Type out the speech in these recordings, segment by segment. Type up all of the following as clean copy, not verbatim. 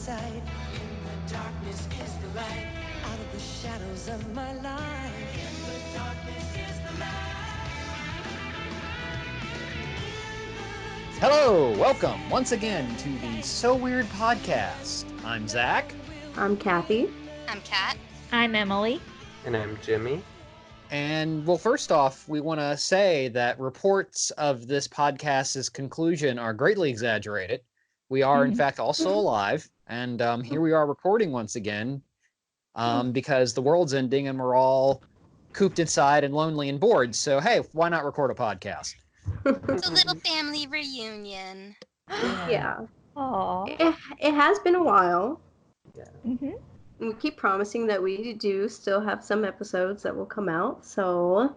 sight. In the darkness is the light. Out of the shadows of my life. In the darkness is the light. Hello, welcome once again to the So Weird podcast. I'm Zach. I'm Kathy. I'm Kat. I'm Emily. And I'm Jimmy. And well, first off, we want to say that reports of this podcast's conclusion are greatly exaggerated. We are, in fact, also alive. And here we are recording once again because the world's ending and we're all cooped inside and lonely and bored. So, hey, why not record a podcast? It's a little family reunion. Yeah. Aww. It has been a while. Yeah. Mm-hmm. We keep promising that we do still have some episodes that will come out. So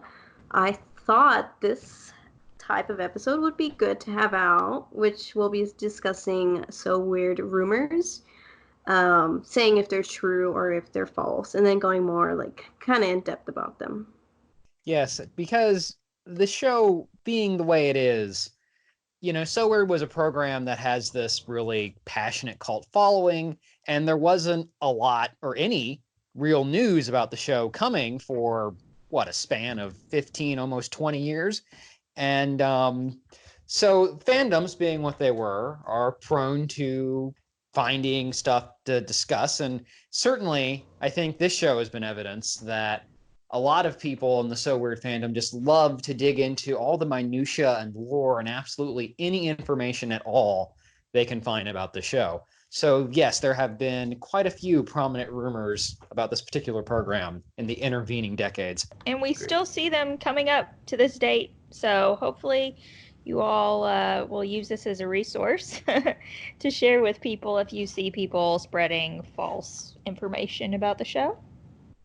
I thought this type of episode would be good to have out, which we'll be discussing So Weird rumors, saying if they're true or if they're false, and then going more like kind of in depth about them. Yes, because the show being the way it is, you know, So Weird was a program that has this really passionate cult following, and there wasn't a lot or any real news about the show coming for, a span of 15, almost 20 years. And so fandoms, being what they were, are prone to finding stuff to discuss. And certainly, I think this show has been evidence that a lot of people in the So Weird fandom just love to dig into all the minutia and lore and absolutely any information at all they can find about the show. So yes, there have been quite a few prominent rumors about this particular program in the intervening decades. And we still see them coming up to this date. So hopefully you all will use this as a resource to share with people if you see people spreading false information about the show.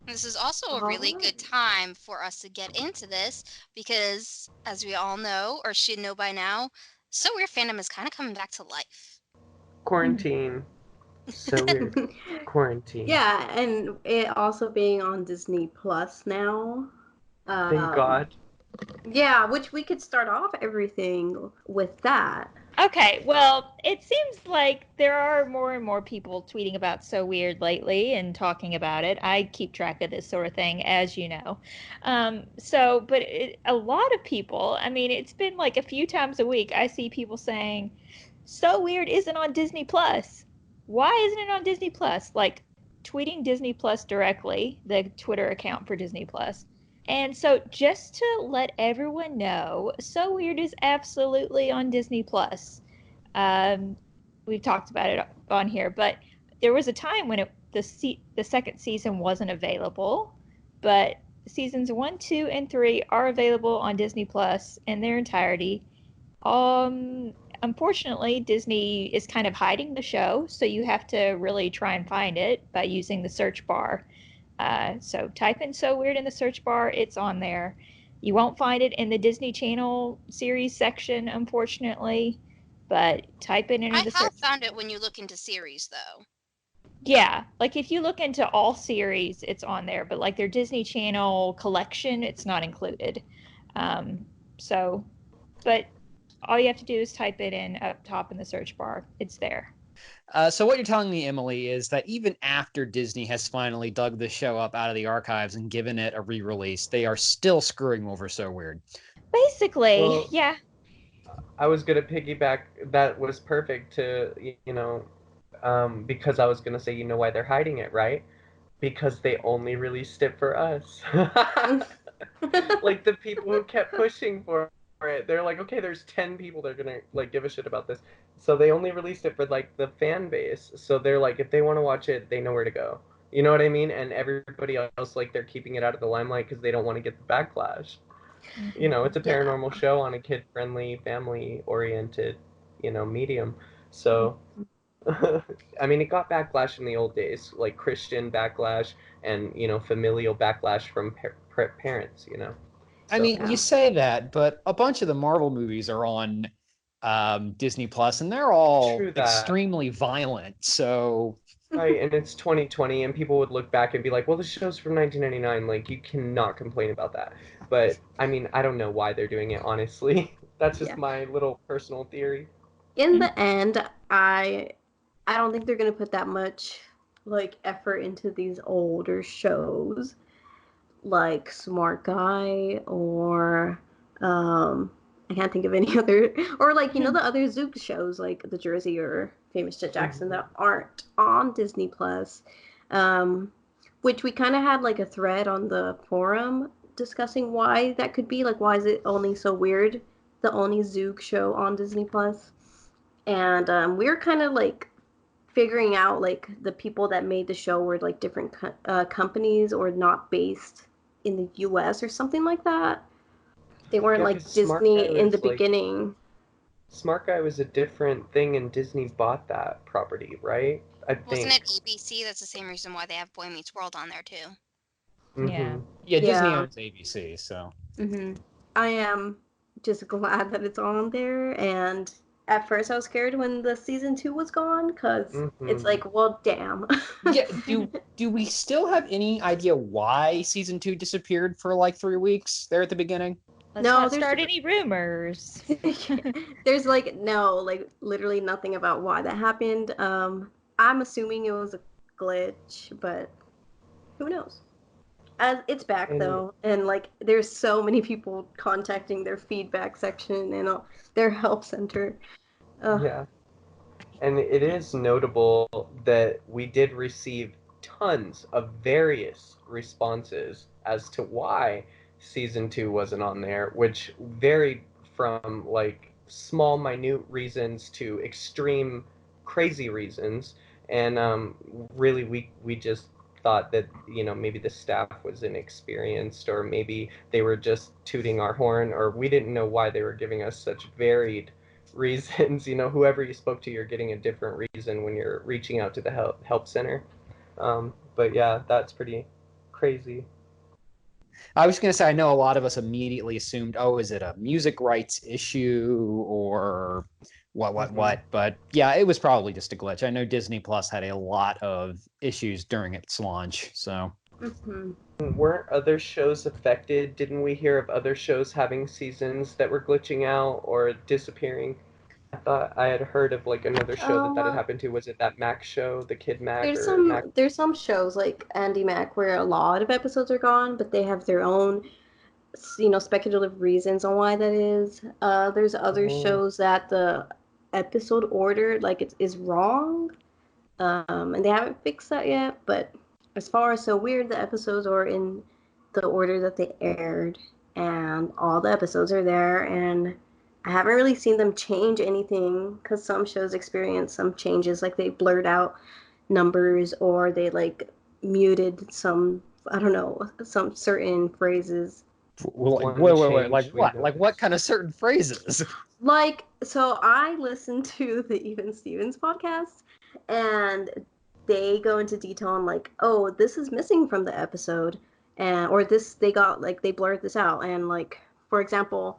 This is also a really good time for us to get into this because, as we all know, or should know by now, So Weird fandom is kind of coming back to life. Quarantine. So weird. Quarantine. Yeah, and it also being on Disney Plus now. Thank God. Yeah, which we could start off everything with that. Okay, well, it seems like there are more and more people tweeting about So Weird lately and talking about it. I keep track of this sort of thing, as you know. But a lot of people, I mean, it's been like a few times a week, I see people saying, So Weird isn't on Disney Plus. Why isn't it on Disney Plus? Like, tweeting Disney Plus directly, the Twitter account for Disney Plus. And so just to let everyone know, So Weird is absolutely on Disney Plus. We've talked about it on here, but there was a time when the second season wasn't available, but seasons 1, 2, and 3 are available on Disney Plus in their entirety. Unfortunately, Disney is kind of hiding the show, so you have to really try and find it by using the search bar. So type in So Weird in the search bar, it's on there. You won't find it in the Disney Channel series section, unfortunately, but type it into the search. I have found it when you look into series, though. Yeah, like if you look into all series, it's on there, but like their Disney Channel collection, it's not included. But all you have to do is type it in up top in the search bar. It's there. So what you're telling me, Emily, is that even after Disney has finally dug the show up out of the archives and given it a re-release, they are still screwing over So Weird. Basically, Well, yeah. I was going to piggyback. That was perfect to, because I was going to say, you know why they're hiding it, right? Because they only released it for us. Like the people who kept pushing for it. They're like, okay, there's 10 people that are going to like give a shit about this. So they only released it for like the fan base. So they're like, if they want to watch it, they know where to go. You know what I mean? And everybody else, like, they're keeping it out of the limelight because they don't want to get the backlash. You know, it's a paranormal show on a kid-friendly, family-oriented, medium. So, I mean, it got backlash in the old days, like Christian backlash and, familial backlash from parents, So. I mean, you say that, but a bunch of the Marvel movies are on Disney Plus, and they're all extremely violent. So right, and it's 2020, and people would look back and be like, "Well, the show's from 1999. Like, you cannot complain about that." But I mean, I don't know why they're doing it. Honestly, that's just my little personal theory. In the end, I I don't think they're gonna put that much like effort into these older shows like Smart Guy or I can't think of any other, or like, the other Zook shows like The Jersey or Famous Jet Jackson that aren't on Disney Plus, which we kind of had like a thread on the forum discussing why that could be, like why is it only so weird, the only Zook show on Disney Plus, and we're kind of like figuring out like the people that made the show were like different companies or not based in the US or something like that. They weren't like Disney in the beginning. Smart Guy was a different thing, and Disney bought that property, right? I think. Wasn't it ABC? That's the same reason why they have Boy Meets World on there too. Yeah. Yeah, Disney owns ABC, so. I am just glad that it's on there, and at first I was scared when the season 2 was gone, because it's like, well, damn. Yeah, do we still have any idea why season 2 disappeared for like 3 weeks there at the beginning? Let's not start any rumors. There's like literally nothing about why that happened. I'm assuming it was a glitch, but who knows? It's back though, and like there's so many people contacting their feedback section and their help center. Yeah, and it is notable that we did receive tons of various responses as to why season 2 wasn't on there, which varied from like small minute reasons to extreme crazy reasons. And really we just thought that maybe the staff was inexperienced, or maybe they were just tooting our horn, or we didn't know why they were giving us such varied reasons. Whoever you spoke to, you're getting a different reason when you're reaching out to the help center. But yeah, that's pretty crazy. I was going to say, I know a lot of us immediately assumed, oh, is it a music rights issue or what? But yeah, it was probably just a glitch. I know Disney Plus had a lot of issues during its launch, so. Weren't other shows affected? Didn't we hear of other shows having seasons that were glitching out or disappearing? I thought I had heard of like another show that had happened to. Was it that Mac show, the Kid Mac? There's some shows like Andy Mac where a lot of episodes are gone, but they have their own, speculative reasons on why that is. There's other shows that the episode order like it is wrong, and they haven't fixed that yet. But as far as so weird, the episodes are in the order that they aired, and all the episodes are there, and I haven't really seen them change anything, because some shows experience some changes, like they blurred out numbers or they like muted some, I don't know, some certain phrases. Wait, like what? Like what kind of certain phrases? Like, so I listened to the Even Stevens podcast, and they go into detail on like, oh, this is missing from the episode, and or this they blurred this out, and like, for example,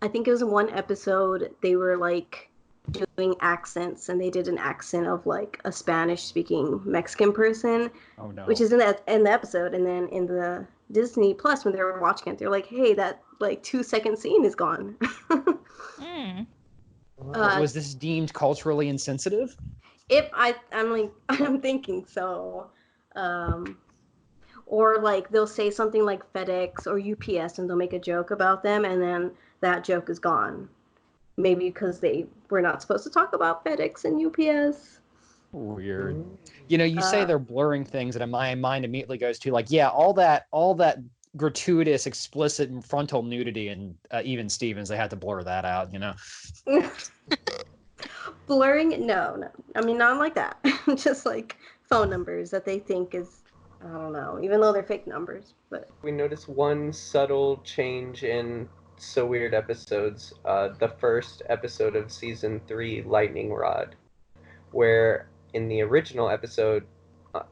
I think it was in one episode they were like doing accents, and they did an accent of like a Spanish speaking Mexican person. Oh no. Which is in the episode, and then in the Disney Plus when they were watching it, they're like, hey, that like 2-second scene is gone. Was this deemed culturally insensitive? I'm thinking so. Or like they'll say something like FedEx or UPS and they'll make a joke about them, and then that joke is gone. Maybe because they were not supposed to talk about FedEx and UPS. Weird. You say they're blurring things, and my mind immediately goes to like, yeah, all that gratuitous, explicit frontal nudity and Even Stevens, they had to blur that out, Blurring? No. I mean, not like that. Just like phone numbers that they think is, I don't know, even though they're fake numbers. But we noticed one subtle change in So Weird episodes. The first episode of season 3, Lightning Rod, where in the original episode,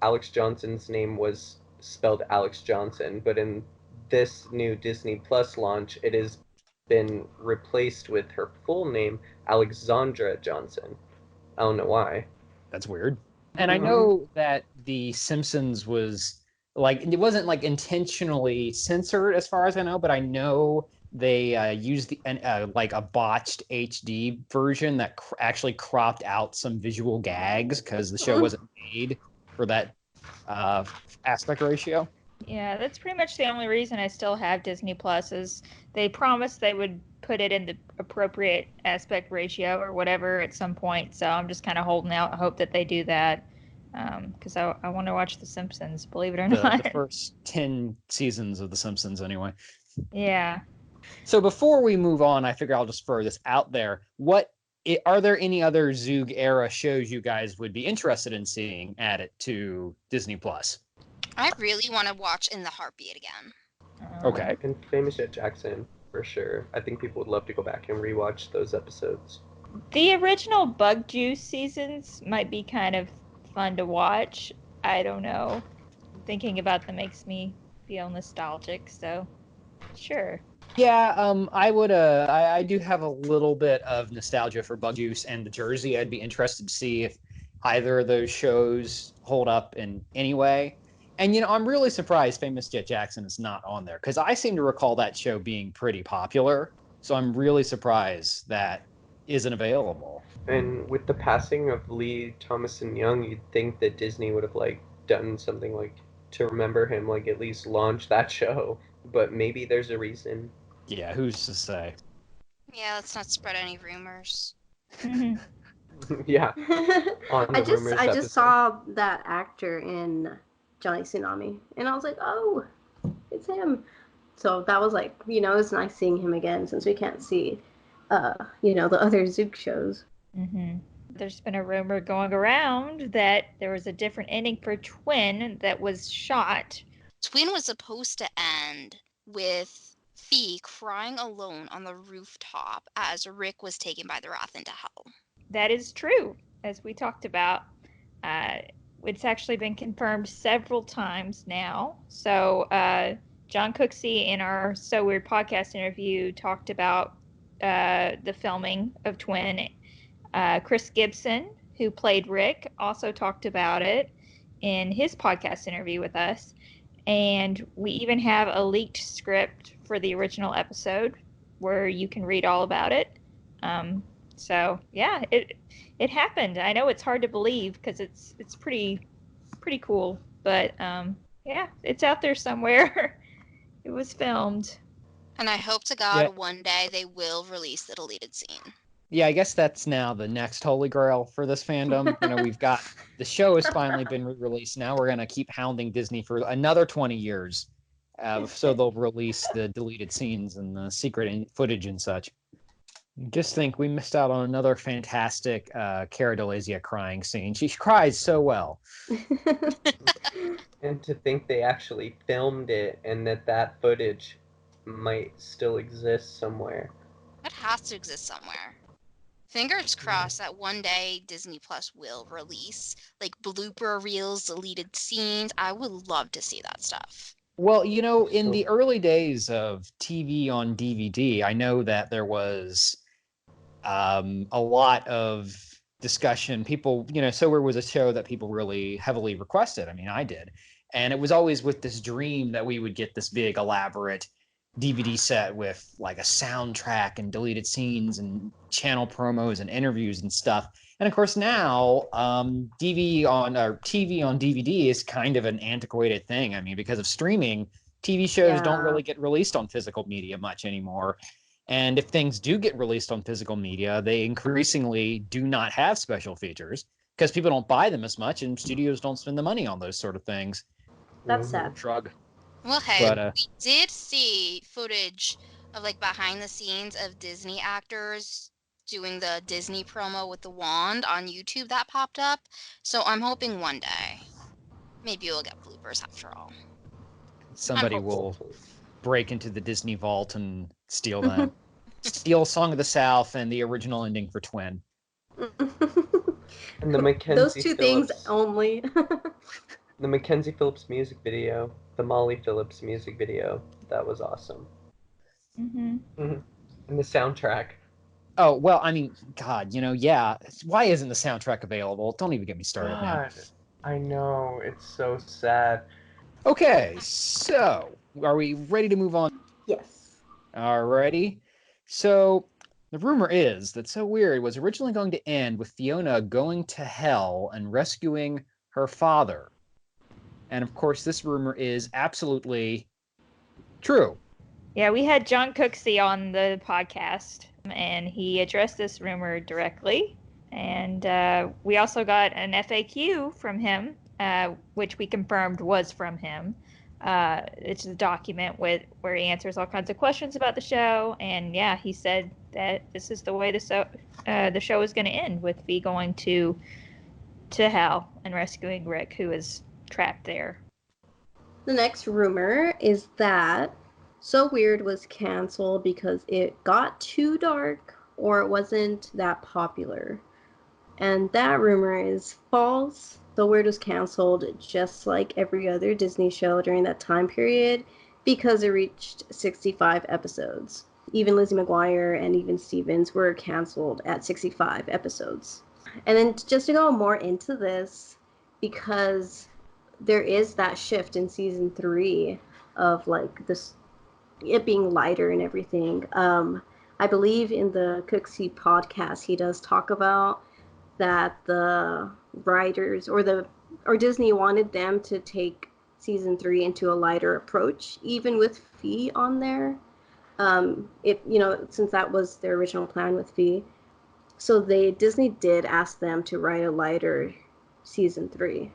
Alex Johnson's name was spelled Alex Johnson, but in this new Disney Plus launch, it has been replaced with her full name, Alexandra Johnson. I don't know why. That's weird. And I know that The Simpsons was like, it wasn't like intentionally censored as far as I know, but I know they used like a botched HD version that actually cropped out some visual gags because the show wasn't made for that aspect ratio. Yeah, that's pretty much the only reason I still have Disney Plus is they promised they would put it in the appropriate aspect ratio or whatever at some point. So I'm just kind of holding out hope that they do that because I want to watch The Simpsons, believe it or not. The first 10 seasons of The Simpsons, anyway. Yeah. So before we move on, I figure I'll just throw this out there. Are there any other Zoog era shows you guys would be interested in seeing added to Disney Plus? I really want to watch In the Heartbeat again. Okay. And Famous Jet Jackson, for sure. I think people would love to go back and rewatch those episodes. The original Bug Juice seasons might be kind of fun to watch. I don't know. Thinking about them makes me feel nostalgic, so sure. Yeah, I do have a little bit of nostalgia for Bug Juice and the Jersey. I'd be interested to see if either of those shows hold up in any way. And I'm really surprised Famous Jet Jackson is not on there because I seem to recall that show being pretty popular. So I'm really surprised that isn't available. And with the passing of Lee Thomason Young, you'd think that Disney would have done something to remember him, at least launch that show. But maybe there's a reason. Yeah, who's to say? Yeah, let's not spread any rumors. Yeah. I just saw that actor in Johnny Tsunami, and I was like, oh, it's him. So that was it's nice seeing him again since we can't see, the other Zook shows. Mm-hmm. There's been a rumor going around that there was a different ending for Twin that was shot. Twin was supposed to end with Fee crying alone on the rooftop as Rick was taken by the Wrath into hell. That is true, as we talked about. It's actually been confirmed several times now. So John Cooksey in our So Weird podcast interview talked about the filming of Twin. Chris Gibson, who played Rick, also talked about it in his podcast interview with us. And we even have a leaked script for the original episode where you can read all about it. So yeah, it happened. I know it's hard to believe because it's pretty cool, but yeah, it's out there somewhere. It was filmed. And I hope to God one day they will release the deleted scene. Yeah, I guess that's now the next holy grail for this fandom. We've got the show has finally been re-released. Now we're gonna keep hounding Disney for another 20 years, so they'll release the deleted scenes and the secret footage and such. Just think, we missed out on another fantastic Cara Delizia crying scene. She cries so well. And to think they actually filmed it and that footage might still exist somewhere. It has to exist somewhere. Fingers crossed that one day Disney Plus will release blooper reels, deleted scenes. I would love to see that stuff. Well, in the early days of TV on DVD, I know that there was a lot of discussion. People, So Where was a show that people really heavily requested. I mean, I did. And it was always with this dream that we would get this big, elaborate DVD set with a soundtrack and deleted scenes and channel promos and interviews and stuff. And of course now TV on DVD is kind of an antiquated thing. I mean, because of streaming, TV shows don't really get released on physical media much anymore. And if things do get released on physical media, they increasingly do not have special features because people don't buy them as much and studios don't spend the money on those sort of things. That's sad. Shrug. Well, hey, we did see footage of behind the scenes of Disney actors doing the Disney promo with the wand on YouTube that popped up. So I'm hoping one day maybe we'll get bloopers after all. Somebody will break into the Disney vault and steal that. Steal Song of the South and the original ending for Twin. And the Mackenzie Those two things only. The Mackenzie Phillips music video, the Molly Phillips music video, that was awesome. Mm-hmm. Mm-hmm. And the soundtrack. Oh, well, I mean, God, yeah. Why isn't the soundtrack available? Don't even get me started now. I know, it's so sad. Okay, so are we ready to move on? Yes. Alrighty. So the rumor is that So Weird was originally going to end with Fiona going to hell and rescuing her father. And of course, this rumor is absolutely true. Yeah, we had John Cooksey on the podcast, and he addressed this rumor directly. And we also got an FAQ from him, which we confirmed was from him. It's a document where he answers all kinds of questions about the show, and yeah, he said that this is the way the show is going to end, with Fee going to hell and rescuing Rick, who is trapped there. The next rumor is that So Weird was canceled because it got too dark or it wasn't that popular. And that rumor is false. So Weird was canceled just like every other Disney show during that time period because it reached 65 episodes. Even Lizzie McGuire and even Stevens were canceled at 65 episodes. And then just to go more into this, because there is that shift in season 3 of like this, it being lighter and everything. I believe in the Cooksey podcast, he does talk about that the writers or Disney wanted them to take season 3 into a lighter approach, even with Fee on there. Since that was their original plan with Fee, so Disney did ask them to write a lighter season 3.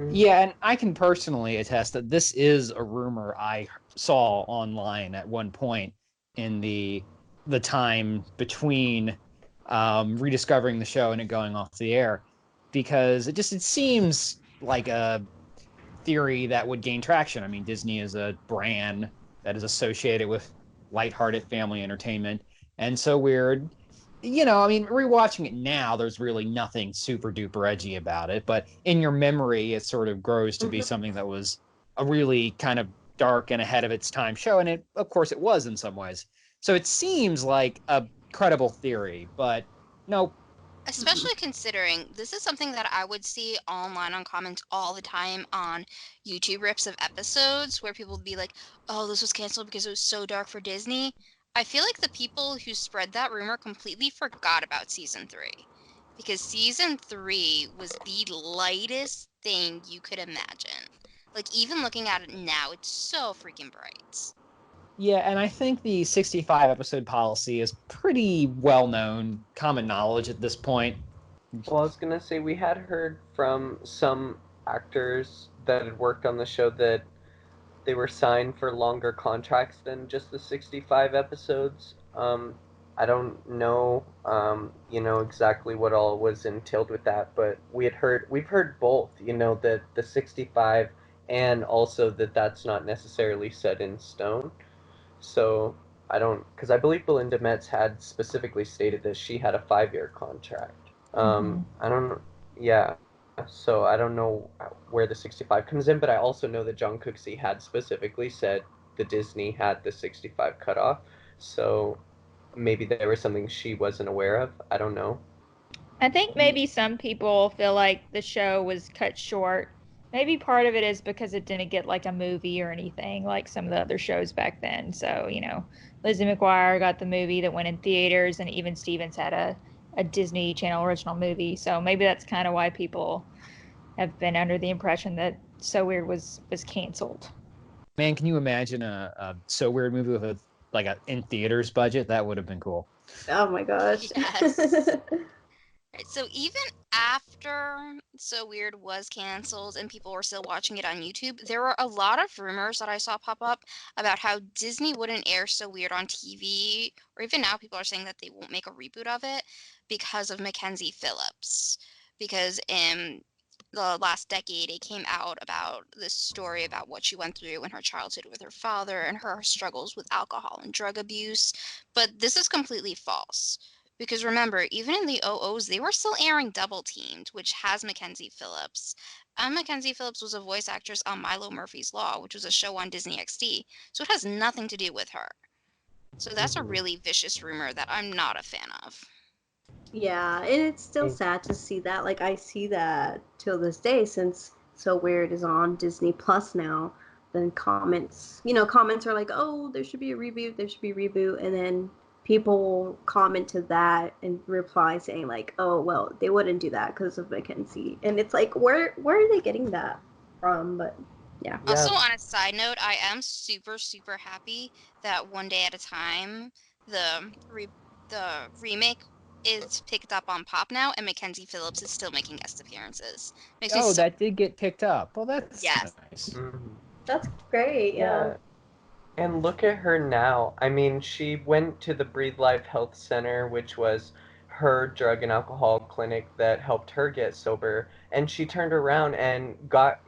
Yeah, and I can personally attest that this is a rumor I saw online at one point in the time between rediscovering the show and it going off the air, because it seems like a theory that would gain traction. I mean, Disney is a brand that is associated with lighthearted family entertainment, and So Weird, I mean, rewatching it now, there's really nothing super duper edgy about it, but in your memory, it sort of grows to be something that was a really kind of dark and ahead of its time show, and of course, it was in some ways. So it seems like a credible theory, but no. Especially considering this is something that I would see online on comments all the time on YouTube rips of episodes where people would be like, oh, this was canceled because it was so dark for Disney. I feel like the people who spread that rumor completely forgot about season 3, because season 3 was the lightest thing you could imagine. Like, even looking at it now, it's so freaking bright. Yeah, and I think the 65 episode policy is pretty well known, common knowledge at this point. Well, I was gonna say we had heard from some actors that had worked on the show that they were signed for longer contracts than just the 65 episodes. I don't know, exactly what all was entailed with that, but we've heard both, that the 65 and also that that's not necessarily set in stone. So I don't, because I believe Belinda Metz had specifically stated that she had a 5-year contract. I don't, yeah. So I don't know where the 65 comes in, but I also know that John Cooksey had specifically said the Disney had the 65 cutoff. So maybe there was something she wasn't aware of. I don't know. I think maybe some people feel like the show was cut short. Maybe part of it is because it didn't get like a movie or anything like some of the other shows back then. So, Lizzie McGuire got the movie that went in theaters, and even Stevens had a Disney Channel original movie. So maybe that's kind of why people have been under the impression that So Weird was canceled. Man, can you imagine a So Weird movie with a in theaters budget? That would have been cool. Oh my gosh. Yes. Right, so even after So Weird was canceled and people were still watching it on YouTube, there were a lot of rumors that I saw pop up about how Disney wouldn't air So Weird on TV, or even now people are saying that they won't make a reboot of it because of Mackenzie Phillips. Because in the last decade, it came out about this story about what she went through in her childhood with her father and her struggles with alcohol and drug abuse. But this is completely false. Because remember, even in the OOs, they were still airing Double Teamed, which has Mackenzie Phillips. And Mackenzie Phillips was a voice actress on Milo Murphy's Law, which was a show on Disney XD. So it has nothing to do with her. So that's a really vicious rumor that I'm not a fan of. Yeah, and it's still sad to see that. Like, I see that till this day since So Weird is on Disney Plus now. then comments are like, oh, there should be a reboot, and then people comment to that and reply saying like, oh, well, they wouldn't do that because of Mackenzie, and it's like, where are they getting that from? But yeah. Also, on a side note, I am super, super happy that One Day at a Time, the remake, is picked up on Pop now, and Mackenzie Phillips is still making guest appearances. Makes me so that did get picked up. Well, that's nice. Mhm. That's great. Yeah. And look at her now. I mean, she went to the Breathe Life Health Center, which was her drug and alcohol clinic that helped her get sober. And she turned around and got,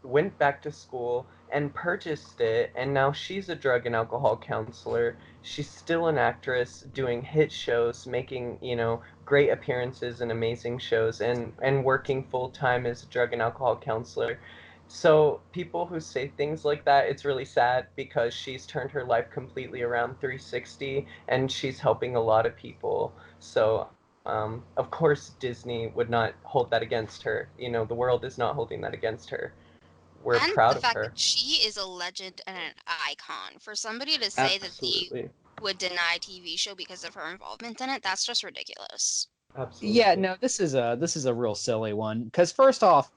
went back to school and purchased it. And now she's a drug and alcohol counselor. She's still an actress doing hit shows, making, great appearances in amazing shows, and working full time as a drug and alcohol counselor. So people who say things like that, it's really sad because she's turned her life completely around 360 and she's helping a lot of people. So, of course, Disney would not hold that against her. The world is not holding that against her. We're And proud the of fact her. that she is a legend and an icon. For somebody to say that they Absolutely. would deny a TV show because of her involvement in it, that's just ridiculous. Absolutely. Yeah, no, this is a real silly one because first off,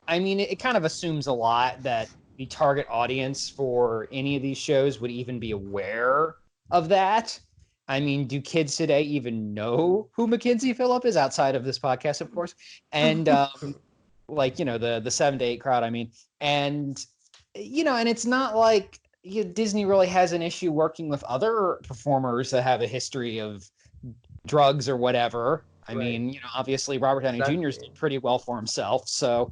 I mean, it kind of assumes a lot that the target audience for any of these shows would even be aware of that. I mean, do kids today even know who Mackenzie Phillip is outside of this podcast, of course? And like, the 7 to 8 crowd, I mean, and and it's not like Disney really has an issue working with other performers that have a history of drugs or whatever. I mean, obviously Robert Downey Jr.'s done pretty well for himself, so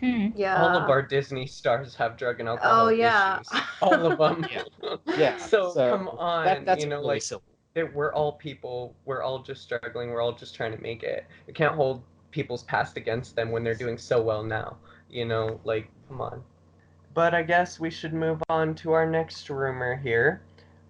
Yeah. All of our Disney stars have drug and alcohol issues. All of them. Yeah. So come on, that's really silly. we're all people. We're all just struggling. We're all just trying to make it. We can't hold people's past against them when they're doing so well now. Come on. But I guess we should move on to our next rumor here.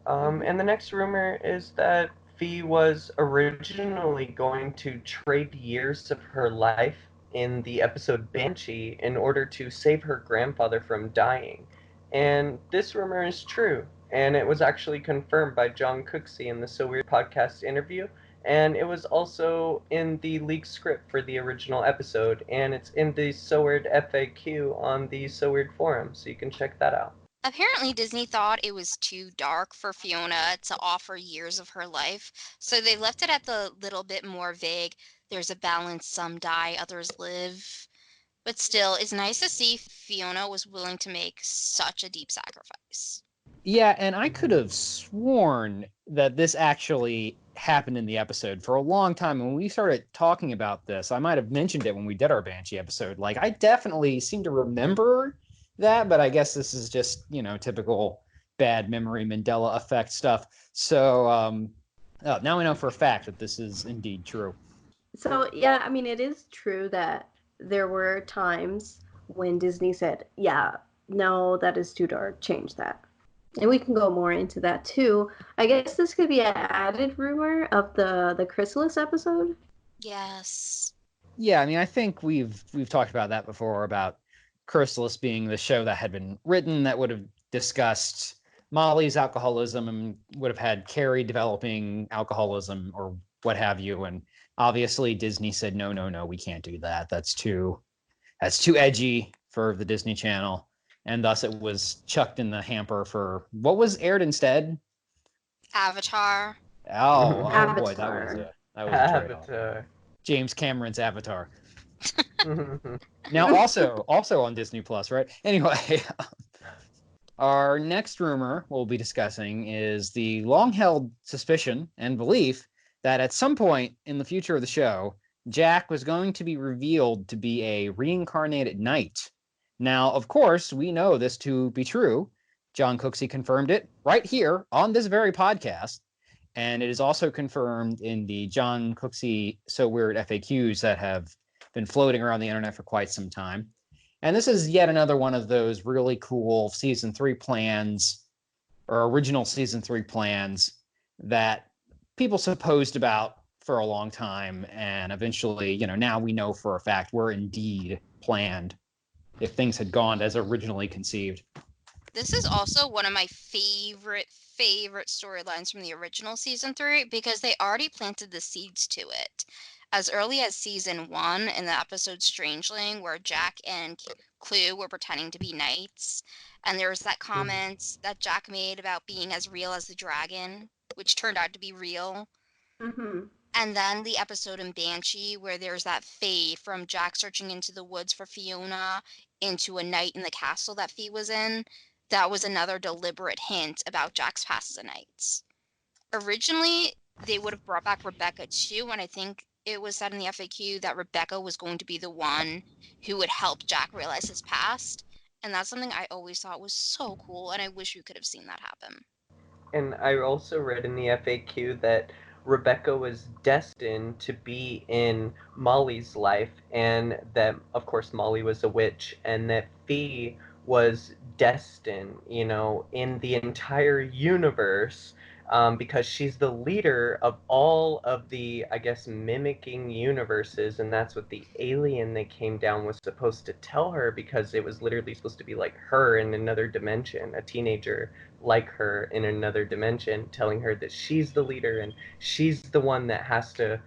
And the next rumor is that Fee was originally going to trade years of her life in the episode Banshee in order to save her grandfather from dying. And this rumor is true. And it was actually confirmed by John Cooksey in the So Weird podcast interview. And it was also in the leaked script for the original episode. And it's in the So Weird FAQ on the So Weird forum. So you can check that out. Apparently, Disney thought it was too dark for Fiona to offer years of her life, so they left it at the little bit more vague. There's a balance, some die, others live. But still, it's nice to see Fiona was willing to make such a deep sacrifice. Yeah, and I could have sworn that this actually happened in the episode for a long time. When we started talking about this, I might have mentioned it when we did our Banshee episode. Like, I definitely seem to remember that, but I guess this is just, typical bad memory Mandela effect stuff. So now we know for a fact that this is indeed true. So, yeah, I mean, it is true that there were times when Disney said, yeah, no, that is too dark, change that. And we can go more into that too. I guess this could be an added rumor of the Chrysalis episode. Yes. Yeah, I mean, I think we've talked about that before, about Chrysalis being the show that had been written that would have discussed Molly's alcoholism and would have had Carrie developing alcoholism or what have you. And obviously Disney said, no, we can't do that. That's too edgy for the Disney Channel. And thus it was chucked in the hamper for what was aired instead? Avatar. Oh Avatar. Boy, that was a trade-off. Avatar. James Cameron's Avatar. Now also on Disney Plus, right? Anyway, our next rumor we'll be discussing is the long-held suspicion and belief that at some point in the future of the show, Jack was going to be revealed to be a reincarnated knight. Now, of course, we know this to be true. John Cooksey confirmed it right here on this very podcast. And it is also confirmed in the John Cooksey So Weird FAQs that have been floating around the internet for quite some time. And this is yet another one of those really cool season 3 plans or original season 3 plans that people supposed about for a long time. And eventually, now we know for a fact were indeed planned if things had gone as originally conceived. This is also one of my favorite storylines from the original season 3 because they already planted the seeds to it. As early as season 1 in the episode Strangeling, where Jack and Clue were pretending to be knights, and there was that comment that Jack made about being as real as the dragon, which turned out to be real. Mm-hmm. And then the episode in Banshee where there's that fade from Jack searching into the woods for Fiona into a night in the castle that Fee was in. That was another deliberate hint about Jack's past as a knight. Originally, they would have brought back Rebecca too, and I think it was said in the FAQ that Rebecca was going to be the one who would help Jack realize his past. And that's something I always thought was so cool, and I wish we could have seen that happen. And I also read in the FAQ that Rebecca was destined to be in Molly's life, and that, of course, Molly was a witch, and that Fee was destined, in the entire universe, because she's the leader of all of the, I guess, mimicking universes, and that's what the alien that came down was supposed to tell her, because it was literally supposed to be like her in another dimension, a teenager like her in another dimension, telling her that she's the leader and she's the one that has to,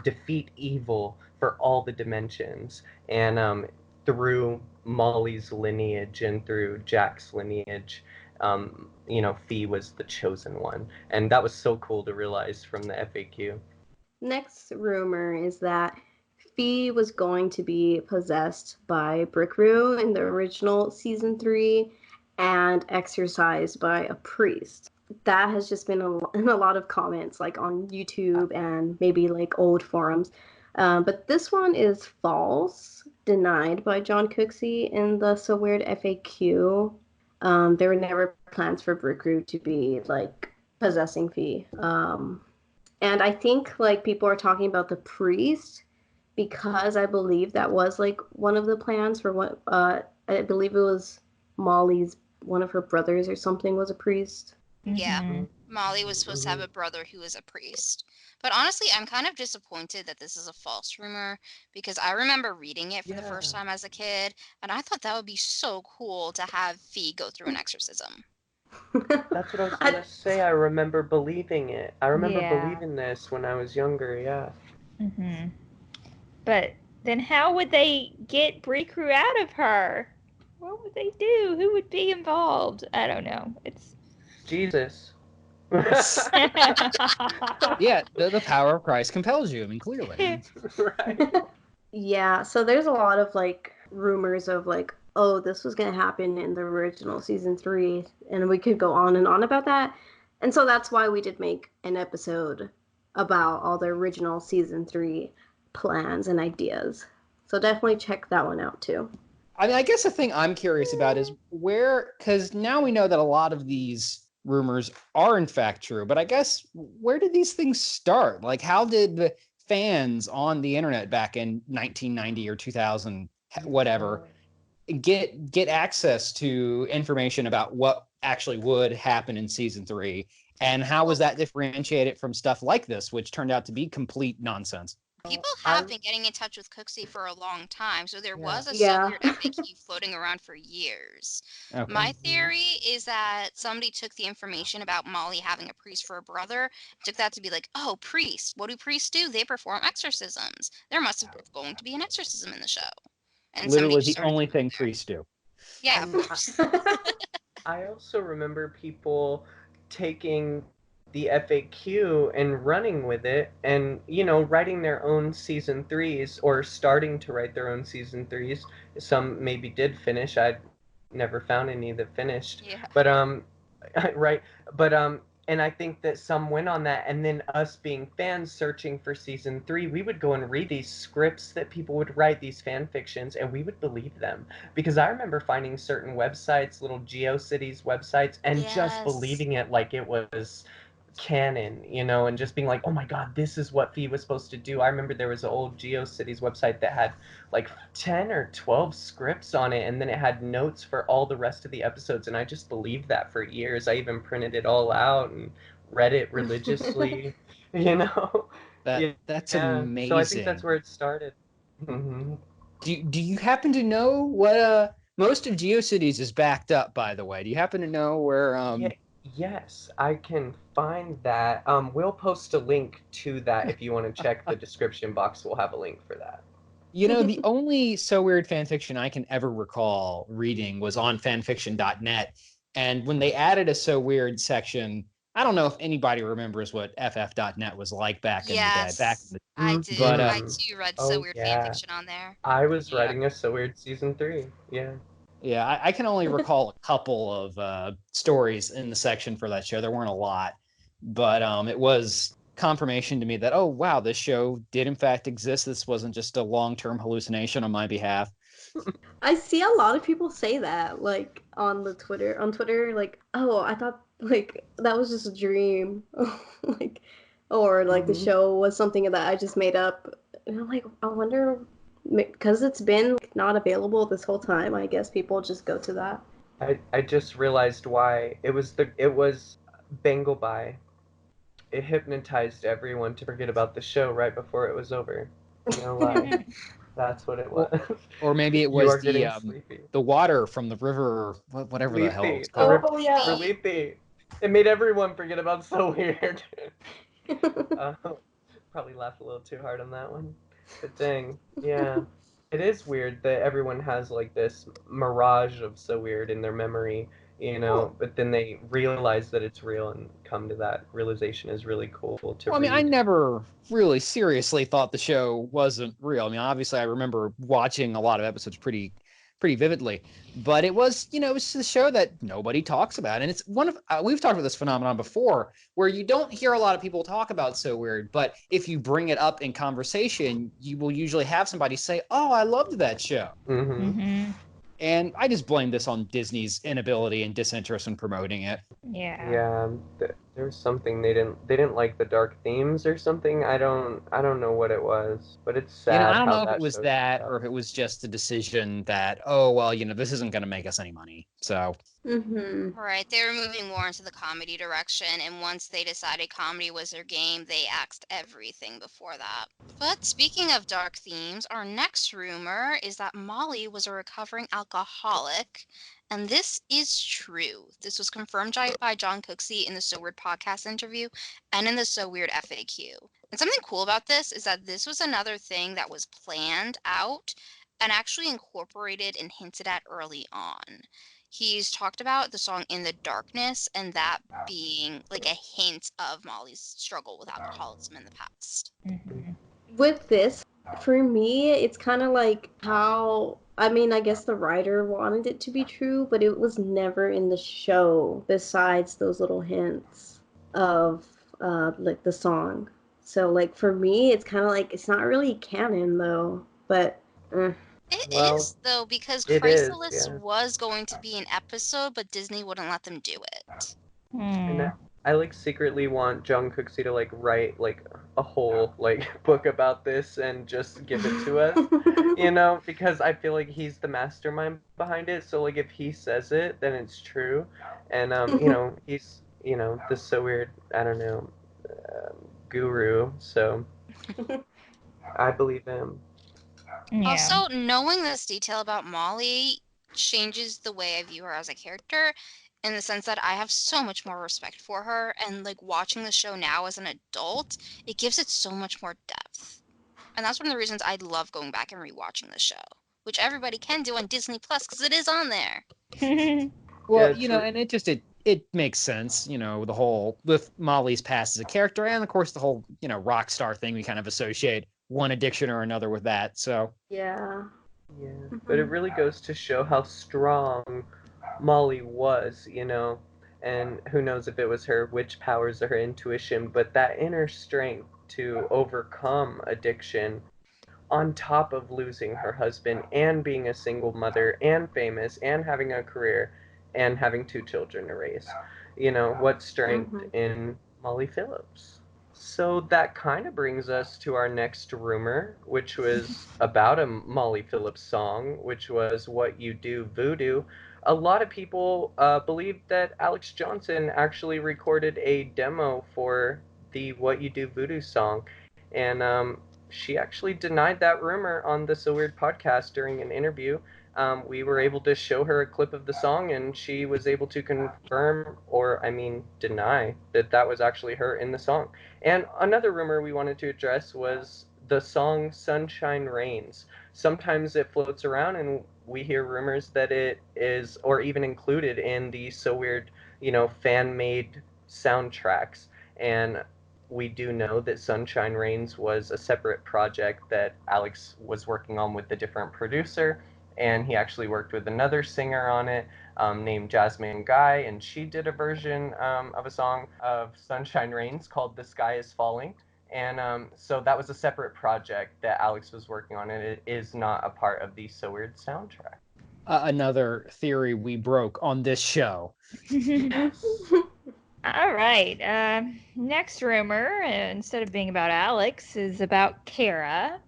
defeat evil for all the dimensions. And through Molly's lineage and through Jack's lineage, Fee was the chosen one. And that was so cool to realize from the FAQ. Next rumor is that Fee was going to be possessed by Brickru in the original season 3 and exorcised by a priest. That has just been in a lot of comments, like on YouTube and maybe like old forums. But this one is false, denied by John Cooksey in the So Weird FAQ. There were never plans for Brickru to be like possessing Fee. And I think like people are talking about the priest because I believe that was like one of the plans for what I believe it was Molly's one of her brothers or something was a priest. Yeah, Mm-hmm. Molly was supposed to have a brother who was a priest. But honestly, I'm kind of disappointed that this is a false rumor because I remember reading it for the first time as a kid, and I thought that would be so cool to have Fee go through an exorcism. That's what I was gonna say. I remember believing it. I remember Yeah. believing this when I was younger, yeah. Mm-hmm. But then how would they get Brickru out of her? What would they do? Who would be involved? I don't know. It's Jesus. Yeah, the power of Christ compels you. I mean, clearly. Right. Yeah, so there's a lot of like rumors of like, oh, this was going to happen in the original season 3, and we could go on and on about that. And so that's why we did make an episode about all the original season 3 plans and ideas. So definitely check that one out too. I mean, I guess the thing I'm curious about is because now we know that a lot of these rumors are in fact true, but I guess where did these things start? Like, how did the fans on the internet back in 1990 or 2000, whatever, get access to information about what actually would happen in season 3? And how was that differentiated from stuff like this, which turned out to be complete nonsense? People have been getting in touch with Cooksey for a long time, so there was a Yeah. So Weird FAQ floating around for years. Okay. My theory is that somebody took the information about Molly having a priest for a brother, took that to be like, oh, priests. What do priests do? They perform exorcisms. There must have going to be an exorcism in the show. And Literally somebody the started only to thing go there. priests do. Yeah, And of course. I also remember people taking the FAQ and running with it and, writing their own season 3s or starting to write their own season 3s. Some maybe did finish. I never found any that finished. Yeah. But right, but and I think that some went on that, and then us being fans searching for season 3, we would go and read these scripts that people would write, these fan fictions, and we would believe them. Because I remember finding certain websites, little GeoCities websites, and just Yes. believing it like it was canon, and just being like, oh my god, this is what Fee was supposed to do. I remember there was an old GeoCities website that had like 10 or 12 scripts on it, and then it had notes for all the rest of the episodes, and I just believed that for years. I even printed it all out and read it religiously. That's amazing. So I think that's where it started. Mm-hmm. Do you happen to know what Most of GeoCities is backed up, by the way. Do you happen to know where? Yes, I can find that. We'll post a link to that if you want to check the description box. We'll have a link for that. You know, the only So Weird fanfiction I can ever recall reading was on fanfiction.net. And when they added a So Weird section, I don't know if anybody remembers what ff.net was like back in the day. Yes, I did. But I too read So Weird fanfiction on there. I was Yeah. writing a So Weird season 3. Yeah. Yeah, I can only recall a couple of stories in the section for that show. There weren't a lot, but it was confirmation to me that, oh, wow, this show did in fact exist. This wasn't just a long-term hallucination on my behalf. I see a lot of people say that, like on Twitter, like, oh, I thought like that was just a dream, like, or like the show was something that I just made up. And I'm like, I wonder, because it's been not available this whole time. I guess people just go to that. I just realized why. It was Bangleby. It hypnotized everyone to forget about the show right before it was over. No lie. That's what it was. Or maybe it You are was getting sleepy. the water from the river, whatever the hell it's Sleepy. called. Oh yeah. Sleepy. It made everyone forget about So Weird. Probably laughed a little too hard on that one. But dang, yeah. It is weird that everyone has like this mirage of So Weird in their memory, you know, but then they realize that it's real and come to that realization is really cool to Well, I mean, I read. never really seriously thought the show wasn't real. I mean, obviously, I remember watching a lot of episodes pretty vividly, but it was, you know, it was a show that nobody talks about, and it's one of we've talked about this phenomenon before, where you don't hear a lot of people talk about So Weird, but if you bring it up in conversation, you will usually have somebody say, "Oh, I loved that show." And I just blame this on Disney's inability and disinterest in promoting it. Yeah, there was something they didn't like the dark themes or something. I don't know what it was, but it's sad. You know, I don't how know if that it was show that turned or out. if it was just a decision that, oh, well, you know, this isn't going to make us any money. So, Right, they were moving more into the comedy direction, and once they decided comedy was their game, they axed everything before that. But speaking of dark themes, our next rumor is that Molly was a recovering alcoholic, and this is true. This was confirmed by John Cooksey in the So Weird podcast interview and in the So Weird FAQ. And something cool about this is that this was another thing that was planned out and actually incorporated and hinted at early on. He's talked about the song In the Darkness and that being like a hint of Molly's struggle with alcoholism in the past. With this, for me, it's kind of like how, I mean, I guess the writer wanted it to be true, but it was never in the show besides those little hints of like the song. So like for me, it's kind of like it's not really canon though, but It Well, is, though, because it is, Chrysalis yeah. was going to be an episode, but Disney wouldn't let them do it. And I like secretly want John Cooksey to like write like a whole like book about this and just give it to us, you know, because I feel like he's the mastermind behind it. So like if he says it, then it's true, and you know, he's this So Weird, I don't know, guru. So I believe him. Also, knowing this detail about Molly changes the way I view her as a character in the sense that I have so much more respect for her, and like watching the show now as an adult, it gives it so much more depth. And that's one of the reasons I love going back and rewatching the show, which everybody can do on Disney Plus because it is on there. well, Yeah, you know, and it makes sense, you know, the whole with Molly's past as a character, and of course the whole, you know, rock star thing, we kind of associate one addiction or another with that. So, yeah. Yeah, but it really goes to show how strong Molly was, you know, and who knows if it was her witch powers or her intuition, but that inner strength to overcome addiction on top of losing her husband and being a single mother and famous and having a career and having 2 children to raise. You know, what strength in Molly Phillips. So that kind of brings us to our next rumor, which was about a Molly Phillips song, which was What You Do Voodoo. A lot of people believe that Alex Johnson actually recorded a demo for the What You Do Voodoo song. And she actually denied that rumor on the So Weird podcast during an interview. we were able to show her a clip of the song, and she was able to confirm, or I mean, deny that that was actually her in the song. And another rumor we wanted to address was the song Sunshine Rains. Sometimes it floats around, and we hear rumors that it is, or even included in the So Weird, fan made soundtracks. And we do know that Sunshine Rains was a separate project that Alex was working on with a different producer, and he actually worked with another singer on it, named Jasmine Guy, and she did a version of a song of Sunshine Rains called The Sky is Falling. And so that was a separate project that Alex was working on, and it is not a part of the So Weird soundtrack. Another theory we broke on this show. Yes. All right. Next rumor, instead of being about Alex, is about Cara.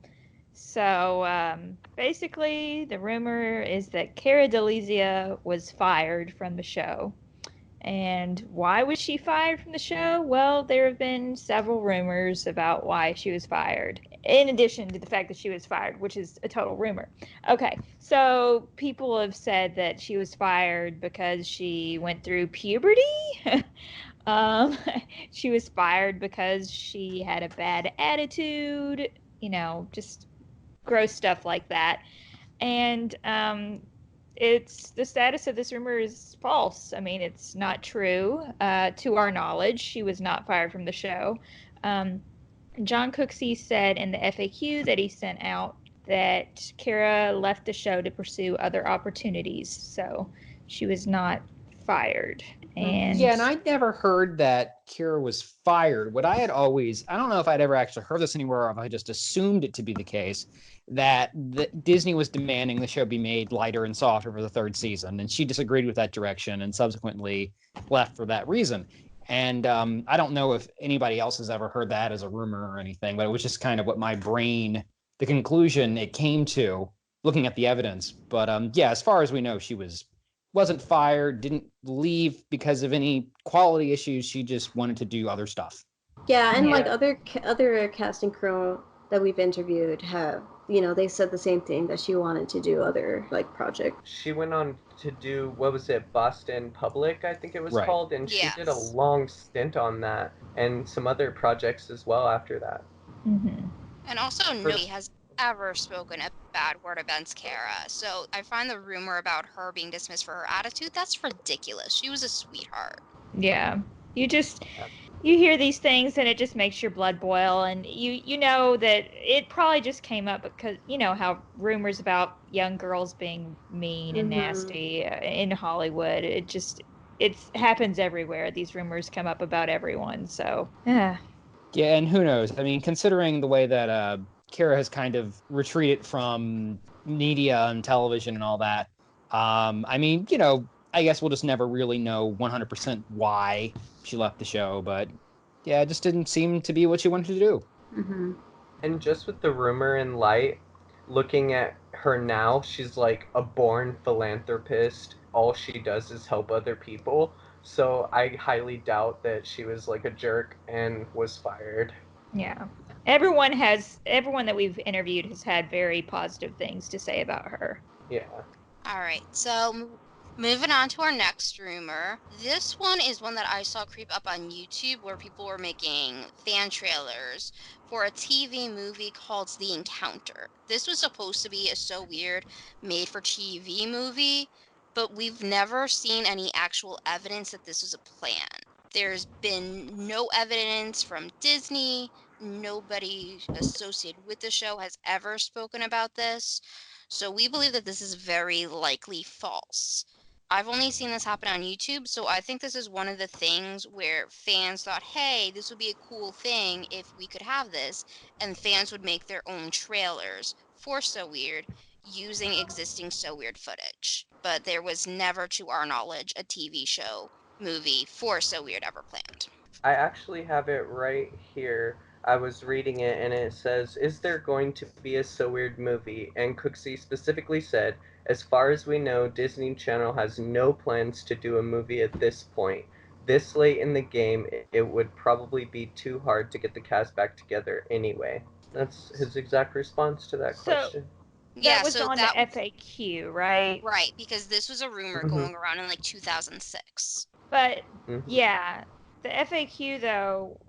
So basically, the rumor is that Cara Delizia was fired from the show. And why was she fired from the show? Well, there have been several rumors about why she was fired, in addition to the fact that she was fired, which is a total rumor. Okay, so people have said that she was fired because she went through puberty. um, she was fired because she had a bad attitude, just gross stuff like that. And it's the status of this rumor is false. I mean, it's not true. To our knowledge, she was not fired from the show. John Cooksey said in the FAQ that he sent out that Cara left the show to pursue other opportunities. So she was not fired. And Yeah, and I never heard that Kira was fired. What I had always, I don't know if I'd ever actually heard this anywhere or if I just assumed it to be the case, that Disney was demanding the show be made lighter and softer for the third season. And she disagreed with that direction and subsequently left for that reason. And I don't know if anybody else has ever heard that as a rumor or anything, but it was just kind of what my brain, the conclusion it came to looking at the evidence. But yeah, as far as we know, she wasn't fired, didn't leave because of any quality issues. She just wanted to do other stuff. Yeah, and Yeah. like other casting crew that we've interviewed have, they said the same thing, that she wanted to do other like projects. She went on to do, what was it, Boston Public, I think it was Right. called, and she did a Yes. long stint on that and some other projects as well after that. Mhm. And also, nobody has ever spoken a bad word against Cara. So I find the rumor about her being dismissed for her attitude, that's ridiculous. She was a sweetheart. Yeah. You hear these things and it just makes your blood boil, and you know that it probably just came up because how rumors about young girls being mean and nasty in Hollywood, it happens everywhere. These rumors come up about everyone. So yeah. Yeah, and who knows? I mean, considering the way that Kara has kind of retreated from media and television and all that, I mean, I guess we'll just never really know 100% why she left the show, but yeah, it just didn't seem to be what she wanted to do. Mm-hmm. And just with the rumor in light, looking at her now, she's like a born philanthropist. All she does is help other people. So I highly doubt that she was like a jerk and was fired. Yeah. Everyone that we've interviewed has had very positive things to say about her. Yeah. All right, so moving on to our next rumor. This one is one that I saw creep up on YouTube where people were making fan trailers for a TV movie called The Encounter. This was supposed to be a So Weird made for TV movie, but we've never seen any actual evidence that this was a plan. There's been no evidence from Disney. Nobody associated with the show has ever spoken about this. So we believe that this is very likely false. I've only seen this happen on YouTube, so I think this is one of the things where fans thought, hey, this would be a cool thing if we could have this, and fans would make their own trailers for So Weird using existing So Weird footage. But there was never, to our knowledge, a TV show movie for So Weird ever planned. I actually have it right here. I was reading it and it says, "Is there going to be a So Weird movie?" And Cooksey specifically said, "As far as we know, Disney Channel has no plans to do a movie at this point. This late in the game, it would probably be too hard to get the cast back together anyway." That's his exact response to that So question. Yeah, That was so on that the FAQ, right? right, because this was a rumor Mhm. going around in like 2006. But Mhm. yeah, the FAQ though,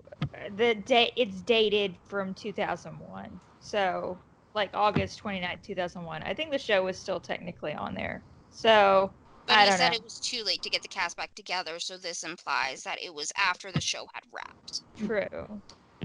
it's dated from 2001. So like August 29th, 2001. I think the show was still technically on there. So But I he don't said know. it was too late to get the cast back together, so this implies that it was after the show had wrapped. True.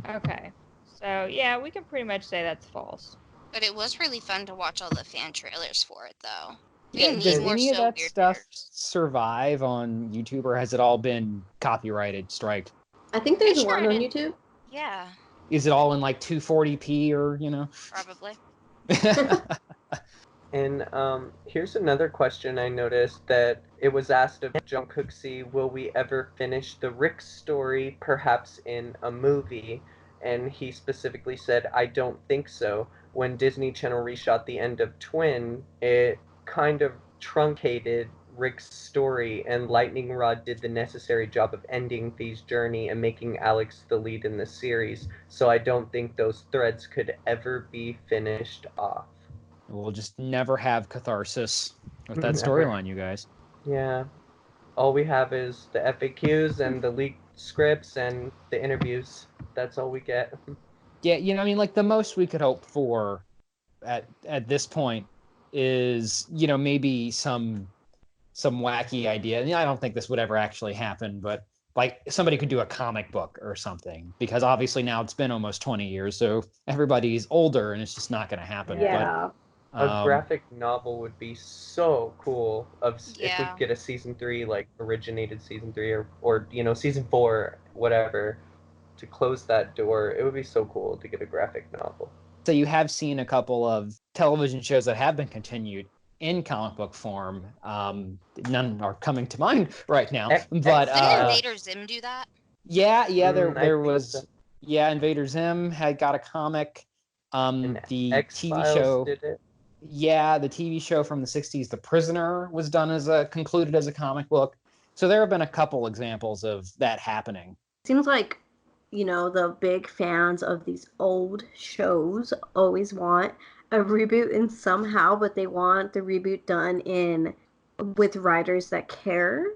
Okay. So yeah, we can pretty much say that's false. But it was really fun to watch all the fan trailers for it, though. We Yeah, does need more any of So that Weird stuff Bears. survive on YouTube, or has it all been copyrighted, striked? I think Pretty there's sure one it on did. YouTube. Yeah, Is it all in like 240p or, you know? probably. And here's another question I noticed that it was asked of John Cooksey, will we ever finish the Rick story, perhaps in a movie? And he specifically said, I don't think so. When Disney Channel reshot the end of Twin, it kind of truncated Rick's story, and Lightning Rod did the necessary job of ending Thee's journey and making Alex the lead in the series. So I don't think those threads could ever be finished off. We'll just never have catharsis with that Never. storyline, you guys. Yeah. All we have is the FAQs and the leaked scripts and the interviews. That's all we get. Yeah, you know, I mean, like the most we could hope for at this point is, you know, maybe some wacky idea. And I don't think this would ever actually happen, but like somebody could do a comic book or something, because obviously now it's been almost 20 years, so everybody's older and it's just not going to happen. Yeah. A But graphic novel would be so cool if we Yeah. could get a season 3, like originated season 3 or you know, season 4, whatever, to close that door. It would be so cool to get a graphic novel. so you have seen a couple of television shows that have been continued in comic book form. None are coming to mind right now, but Didn't Invader Zim do that? yeah, I there think was so. yeah, Invader Zim had got a comic. And The TV X-Files show, did it. yeah, the TV show from the 60s, The Prisoner, was done as a concluded as a comic book. So there have been a couple examples of that happening. Seems like, the big fans of these old shows always want a reboot in somehow, but they want the reboot done with writers that care.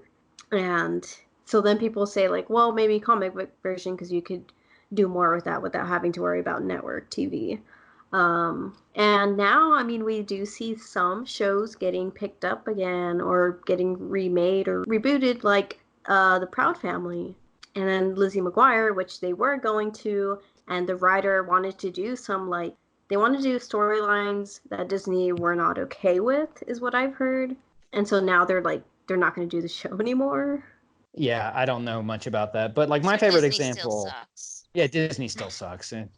And so then people say, like, well, maybe comic book version, because you could do more with that without having to worry about network TV. And now, I mean, we do see some shows getting picked up again or getting remade or rebooted, like The Proud Family. And then Lizzie McGuire, which they were going to, and the writer wanted to do they want to do storylines that Disney were not okay with, is what I've heard. And so now they're not going to do the show anymore. Yeah, I don't know much about that, but like my So favorite Disney still example, sucks. yeah, Disney still sucks. And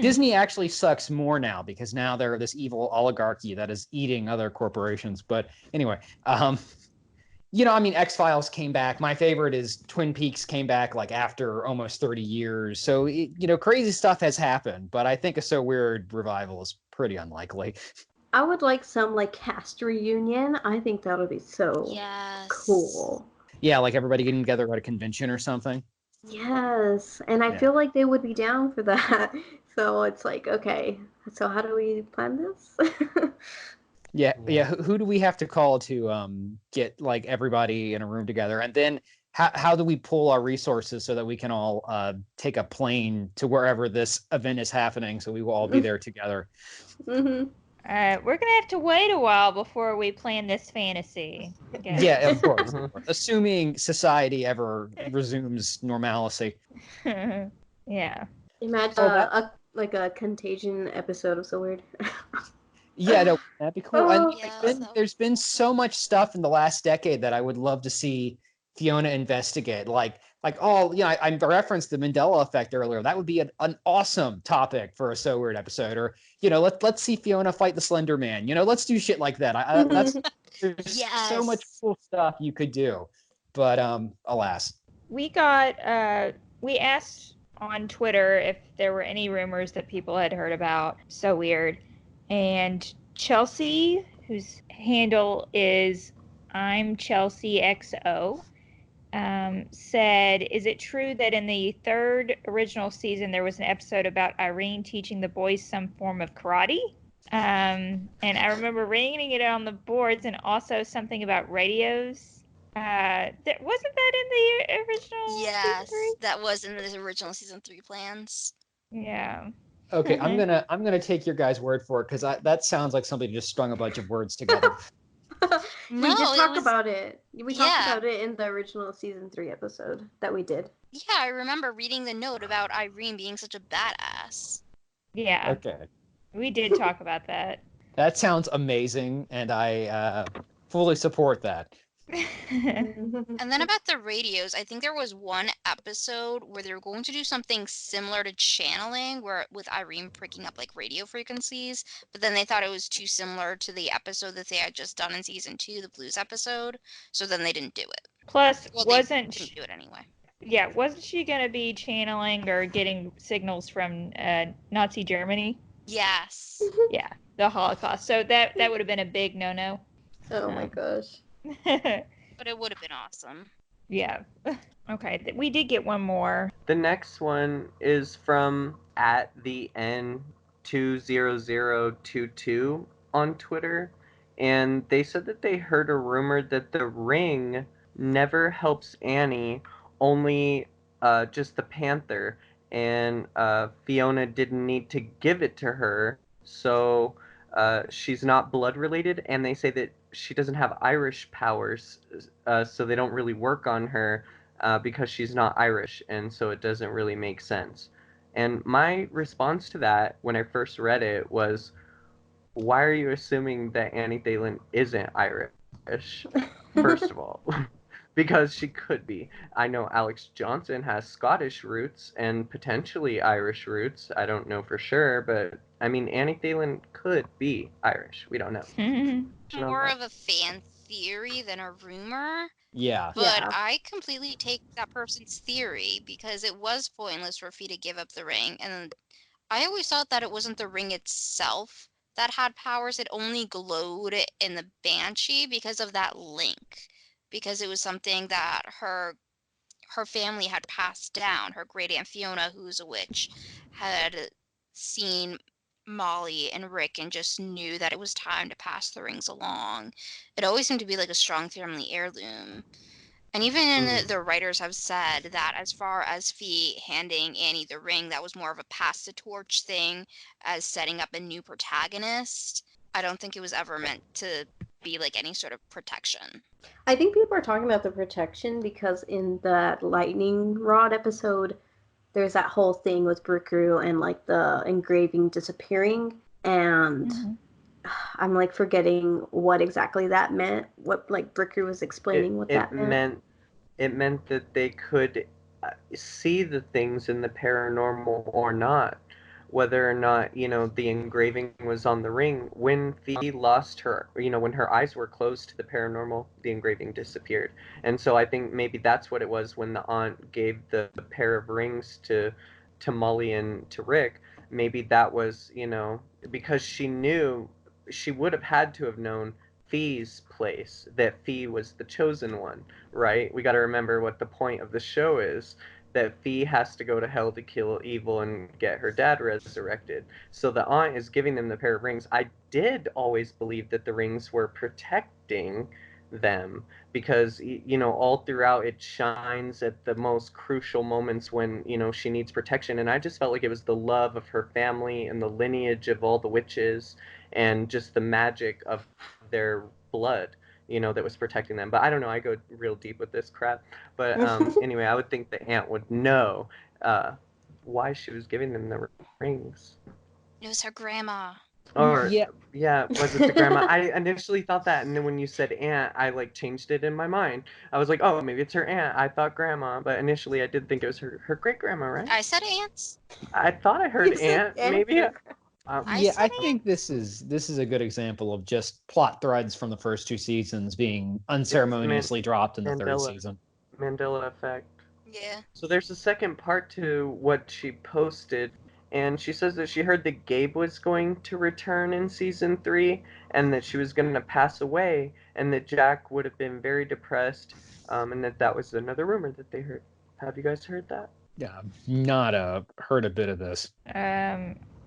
Disney actually sucks more now because now they're this evil oligarchy that is eating other corporations. But anyway, I mean, X-Files came back. My favorite is Twin Peaks came back like after almost 30 years. So, crazy stuff has happened, but I think a So Weird revival is pretty unlikely. I would like some cast reunion. I think that would be so Yes. cool. Yeah, like everybody getting together at a convention or something. Yes, and I feel like they would be down for that. So it's like, okay, so how do we plan this? Yeah. Who do we have to call to get like everybody in a room together, and then how do we pull our resources so that we can all take a plane to wherever this event is happening, so we will all be there together? Mm-hmm. All right, we're gonna have to wait a while before we plan this fantasy. Okay. Yeah, of course. Assuming society ever resumes normalcy. Yeah. Imagine So a Contagion episode of So Weird. Yeah, no, that'd be cool. And Yeah, there's been so much stuff in the last decade that I would love to see Fiona investigate. I referenced the Mandela effect earlier. That would be an awesome topic for a So Weird episode. Or, let's see Fiona fight the Slender Man. Let's do shit like that. There's so much Yes. cool stuff you could do. But alas. We asked on Twitter if there were any rumors that people had heard about So Weird. And Chelsea, whose handle is I'm Chelsea XO, said, is it true that in the third original season there was an episode about Irene teaching the boys some form of karate? And I remember reading it on the boards, and also something about radios. Wasn't that in the original season Yes, 3? that was in the original season 3 plans. Yeah. Okay, I'm gonna take your guys' word for it because that sounds like somebody just strung a bunch of words together. We did No, it talk was about it. We talked yeah. about it in the original season 3 episode that we did. Yeah, I remember reading the note about Irene being such a badass. Yeah. Okay, We did talk about that. that sounds amazing, and I fully support that. And then about the radios, I think there was one episode where they were going to do something similar to channeling, where with Irene picking up like radio frequencies, but then they thought it was too similar to the episode that they had just done in season 2, the blues episode, so then they didn't do it. Plus, Well, they wasn't didn't do it anyway. yeah, wasn't she going to be channeling or getting signals from Nazi Germany? Yes. Yeah, the Holocaust. So that would have been a big no-no. Oh my gosh. But it would have been awesome. Yeah. Okay, we did get one more. The next one is from at the N20022 on Twitter, and they said that they heard a rumor that the ring never helps Annie, only just the Panther, and Fiona didn't need to give it to her, so she's not blood related, and they say that she doesn't have Irish powers, so they don't really work on her because she's not Irish, and so it doesn't really make sense. And my response to that when I first read it was, why are you assuming that Annie Thalen isn't Irish? First of all, because she could be. I know Alex Johnson has Scottish roots and potentially Irish roots. I don't know for sure, but I mean, Annie Thalen could be Irish. We don't know. More of a fan theory than a rumor. Yeah. But Yeah. I completely take that person's theory because it was pointless for Fee to give up the ring. And I always thought that it wasn't the ring itself that had powers. It only glowed in the Banshee because of that link. Because it was something that her family had passed down. Her great aunt Fiona, who's a witch, had seen Molly and Rick and just knew that it was time to pass the rings along. It always seemed to be like a strong family heirloom. And even the writers have said that as far as Fee handing Annie the ring, that was more of a pass the torch thing as setting up a new protagonist. I don't think it was ever meant to be like any sort of protection. I think people are talking about the protection because in that lightning rod episode, there's that whole thing with Brookeru and like the engraving disappearing, and I'm like forgetting what exactly that meant. What like Brookeru was explaining what that meant. It meant that they could see the things in the paranormal or not, whether or not the engraving was on the ring. When Fee lost her, when her eyes were closed to the paranormal, the engraving disappeared. And so I think maybe that's what it was when the aunt gave the pair of rings to Molly and to Rick. Maybe that was because she knew, she would have had to have known Fee's place, that Fee was the chosen one, right? We got to remember what the point of the show is, that Fee has to go to hell to kill evil and get her dad resurrected. So the aunt is giving them the pair of rings. I did always believe that the rings were protecting them because all throughout it shines at the most crucial moments when she needs protection, and I just felt like it was the love of her family and the lineage of all the witches and just the magic of their blood that was protecting them. But I don't know, I go real deep with this crap. But anyway, I would think the aunt would know why she was giving them the rings. It was her grandma. Or Yeah. was it the grandma? I initially thought that, and then when you said aunt, I like changed it in my mind. I was like, oh, maybe it's her aunt. I thought grandma, but initially I did think it was her great grandma, right? I said aunts. I thought I heard You said aunt. Maybe. I Yeah, said I think this is a good example of just plot threads from the first 2 seasons being unceremoniously dropped in the 3rd season. Mandela effect. Yeah. So there's a second part to what she posted, and she says that she heard that Gabe was going to return in season 3, and that she was going to pass away, and that Jack would have been very depressed, and that was another rumor that they heard. Have you guys heard that? Yeah, not heard a bit of this.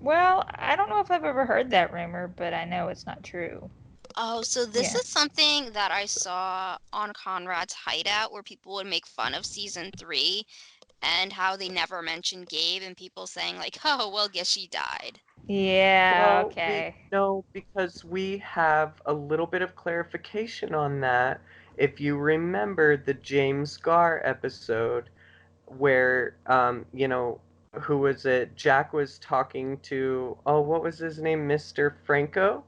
Well, I don't know if I've ever heard that rumor, but I know it's not true. Oh, so this Yeah. is something that I saw on Conrad's Hideout where people would make fun of season 3 and how they never mentioned Gabe and people saying like, "Oh, well, guess she died." Yeah, Well, we okay. know because we have a little bit of clarification on that. If you remember the James Garr episode where, who was it? Jack was talking to, oh, what was his name? Mr. Franco?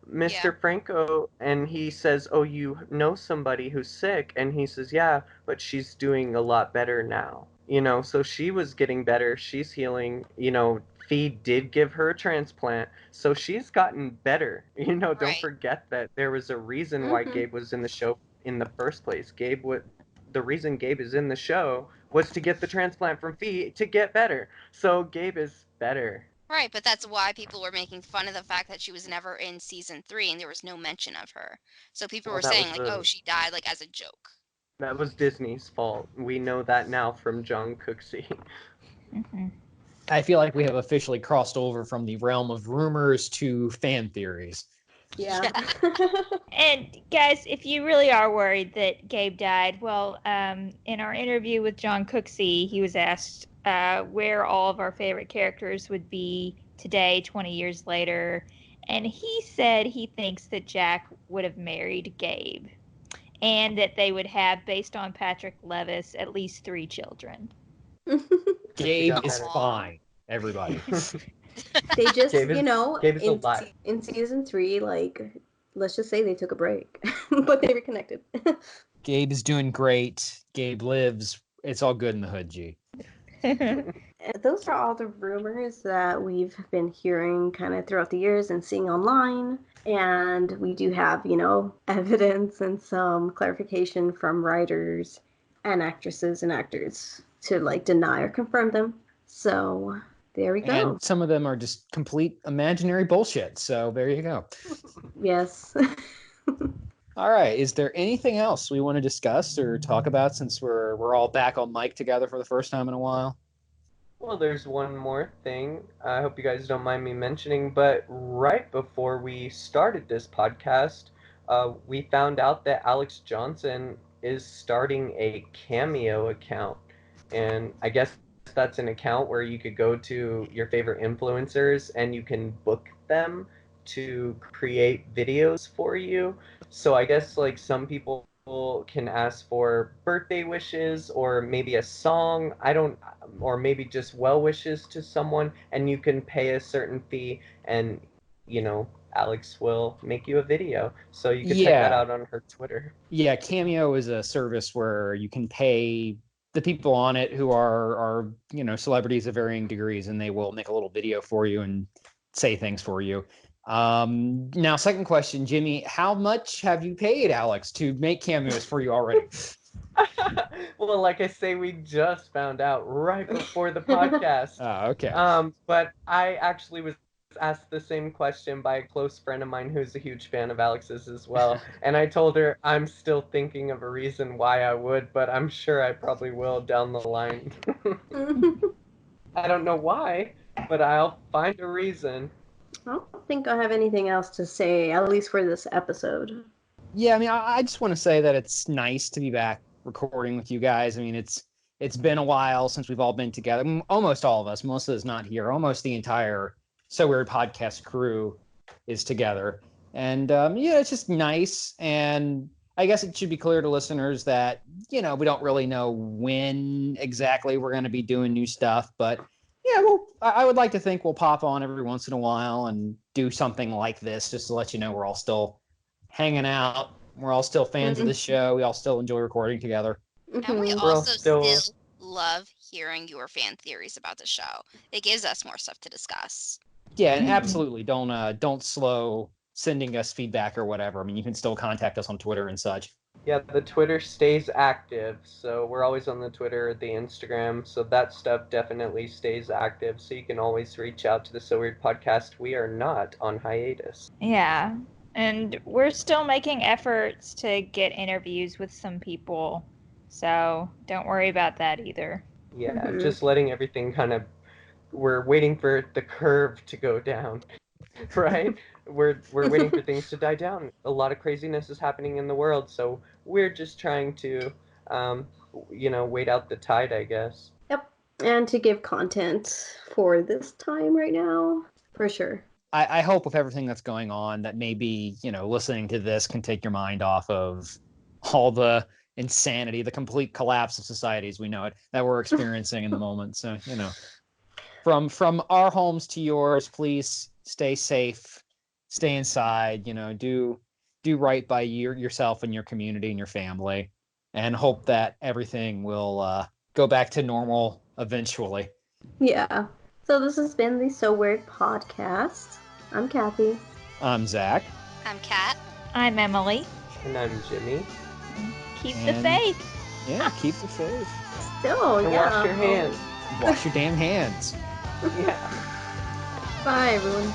Yeah. Mr. Franco, and he says, "Oh, you know somebody who's sick?" And he says, "Yeah, but she's doing a lot better now." So she was getting better. She's healing. Fee did give her a transplant, so she's gotten better. Don't Right. forget that there was a reason why Mm-hmm. Gabe was in the show in the first place. The reason Gabe is in the show was to get the transplant from Fee to get better. So Gabe is better. Right, but that's why people were making fun of the fact that she was never in season 3 and there was no mention of her. So people Well, were saying like, "Oh, she died," like as a joke. that was Disney's fault. We know that now from John Cooksey. Hmm. I feel like we have officially crossed over from the realm of rumors to fan theories. Yeah. And guys, if you really are worried that Gabe died, well, in our interview with John Cooksey, he was asked where all of our favorite characters would be today, 20 years later, and he said he thinks that Jack would have married Gabe, and that they would have, based on Patrick Levis, at least 3 children. Gabe got is better. fine, everybody. They just, Gabe is alive. in season 3, like, let's just say they took a break, but they reconnected. Gabe is doing great. Gabe lives. It's all good in the hood, G. Those are all the rumors that we've been hearing kind of throughout the years and seeing online. And we do have, evidence and some clarification from writers and actresses and actors to like deny or confirm them. So there we go. And some of them are just complete imaginary bullshit. So there you go. Yes. All right. Is there anything else we want to discuss or talk about since we're all back on mic together for the first time in a while? Well, there's one more thing. I hope you guys don't mind me mentioning, but right before we started this podcast, we found out that Alex Johnson is starting a Cameo account. And I guess that's an account where you could go to your favorite influencers and you can book them to create videos for you. So I guess like some people can ask for birthday wishes or maybe a song. I don't or maybe just well wishes to someone, and you can pay a certain fee, and Alex will make you a video. So you can check that Yeah. out on her Twitter. Yeah. Cameo is a service where you can pay the people on it who are celebrities of varying degrees, and they will make a little video for you and say things for you. Now, second question, Jimmy, how much have you paid Alex to make cameos for you already? Well, like I say, we just found out right before the podcast. Okay. But I actually was asked the same question by a close friend of mine who's a huge fan of Alex's as well. And I told her I'm still thinking of a reason why I would, but I'm sure I probably will down the line. I don't know why, but I'll find a reason. I don't think I have anything else to say, at least for this episode. Yeah, I mean, I just want to say that it's nice to be back recording with you guys. I mean, it's been a while since we've all been together. Almost all of us. Melissa's not here. Almost the entire So Weird podcast crew is together, and yeah, it's just nice. And I guess it should be clear to listeners that we don't really know when exactly we're going to be doing new stuff, but yeah, well, I would like to think we'll pop on every once in a while and do something like this just to let you know we're all still hanging out. We're all still fans of the show. We all still enjoy recording together. And we Mhm. We're all also still- still love hearing your fan theories about the show. It gives us more stuff to discuss. Yeah, and absolutely don't slow sending us feedback or whatever. I mean, you can still contact us on Twitter and such. Yeah, the Twitter stays active, so we're always on the Twitter, the Instagram, so that stuff definitely stays active, so you can always reach out to the So Weird podcast. We are not on hiatus. Yeah. And we're still making efforts to get interviews with some people. So don't worry about that either. Yeah, Mhm. just letting everything kind of we're waiting for the curve to go down, right? We're waiting for things to die down. A lot of craziness is happening in the world, so we're just trying to, wait out the tide, I guess. Yep. And to give content for this time right now, for sure. I hope with everything that's going on that maybe, listening to this can take your mind off of all the insanity, the complete collapse of society as we know it that we're experiencing in the moment. So, from our homes to yours, please stay safe, stay inside, do right by yourself and your community and your family, and hope that everything will go back to normal eventually. Yeah. So this has been the So Weird podcast. I'm Kathy. I'm Zach. I'm Kat. I'm Emily. And I'm Jimmy. Keep the faith. Yeah, keep the faith. Still, And yeah. wash your hands. Wash your damn hands. Yeah. Bye, everyone.